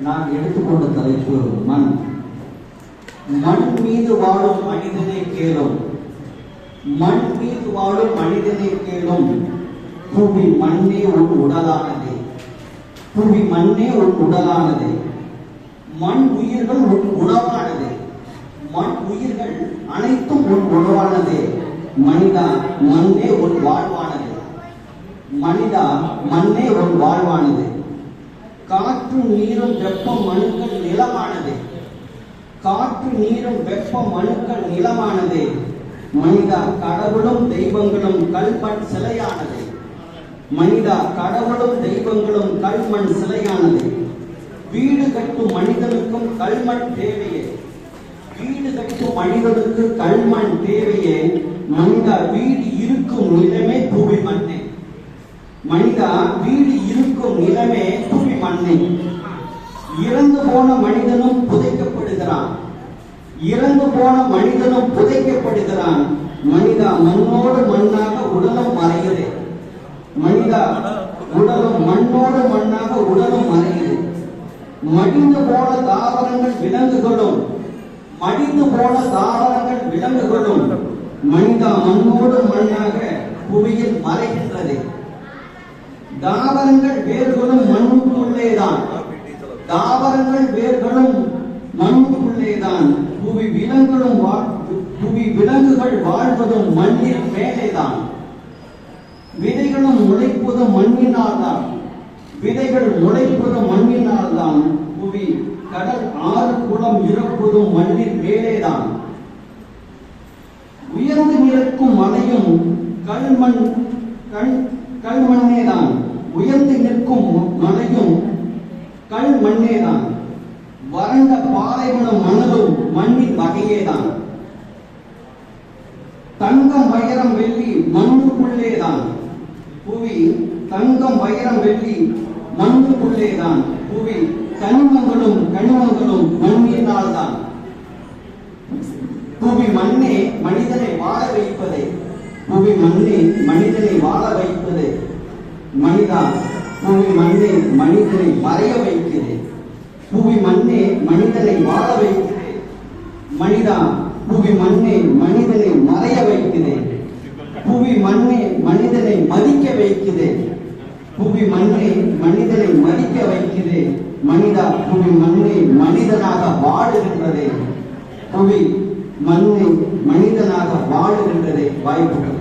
நான் எடுத்துக்கொண்ட தலைப்பு மண். மண் மீது வாழும் மனிதனை கேளும், மண் மீது வாழும் மனிதனை கேளும். புவி மண்ணே உன் உடலானதே, புவி மண்ணே உன் உடலானதே. மண் உயிர்கள் உன் உணவானதே, மண் உயிர்கள் அனைத்தும் உன் உணவானதே. மனிதா மண்ணே உன் வாழ்வானது, மனிதா மண்ணே உன் வாழ்வானது. காற்று நீரும் வெப்பம் அணுக்கள் நிலமானது, காற்று நீரும் வெப்பம் அணுக்கள் நிலமானது. மனிதா கடவுளும் தெய்வங்களும் கல்மண் சிலையானது, மனிதா கடவுளும் தெய்வங்களும் கல்மண் சிலையானது. வீடு கட்டும் மனிதனுக்கும் கல்மண் தேவையே, வீடு கட்டும் மனிதனுக்கு கல்மண் தேவையே. மனிதா வீடு இருக்கும் நிலமே புவி மண்ணே, மனிதா வீடு இருக்கும் நிலமே புவி மண்ணே. இறந்து போன மனிதனும் புதைக்கப்படுகிறான், இறந்து போன மனிதனும் புதைக்கப்படுகிறான். மனிதா மண்ணோடு மண்ணாக உடலும் மறைகிறது, மனிதா உடலும் மண்ணோடு மண்ணாக உடலும் மறைகிறது. மடிந்து போன தாவரங்கள் விலங்குகளும், மடிந்து போன தாவரங்கள் விலங்குகளும் மனிதா மண்ணோடு மண்ணாக புவியில் மறைகின்றது. தாவரங்கள் வேர்களும் மண்ணுக்குள்ளேதான், தாவரங்கள் வேர்களும் மண்ணுக்குள்ளேதான். புவி விலங்குகள் வாழ்வதும் மண்ணின் மேலேதான். விதைகளும் முளைப்பதும் மண்ணினால் தான், விதைகள் முளைப்பதும் மண்ணினால் தான். புவி கடல் ஆறு குளம் இறப்பதும் மண்ணின் மேலேதான். உயர்ந்து நிற்கும் மலையும் கல்மண்ணேதான், உயர்ந்து நிற்கும் மலையும் கல் மண்ணேதான். வறண்ட பாலைவனம் மணலும் மண்ணின் வகையேதான். தங்கம் வைரம் வெள்ளி மண்ணுக்குள்ளேதான், புவி தங்கம் வைரம் வெள்ளி மண்ணுக்குள்ளேதான். புவி கனிமங்களும் மண்ணினால் தான். புவி மண்ணே மனிதனை வாழ வைப்பதே, புவி மண்ணே மனிதனை வாழ வைப்பது. மனிதா புவி மண்ணே மனிதனை மறைய வைக்கிறது, புவி மண்ணே மனிதனை வாழ வைக்கிறது. மனிதா புவி மண்ணே மனிதனை மறைய வைக்கிறது, புவி மண்ணே மனிதனை மதிக்க வைக்கிறது, புவி மண்ணே மனிதனை மதிக்க வைக்கிறது. மனிதா புவி மண்ணே மனிதனாக வாழுகின்றது, புவி மண்ணை மனிதனாக வாழுகின்றதை வாய்ப்பு.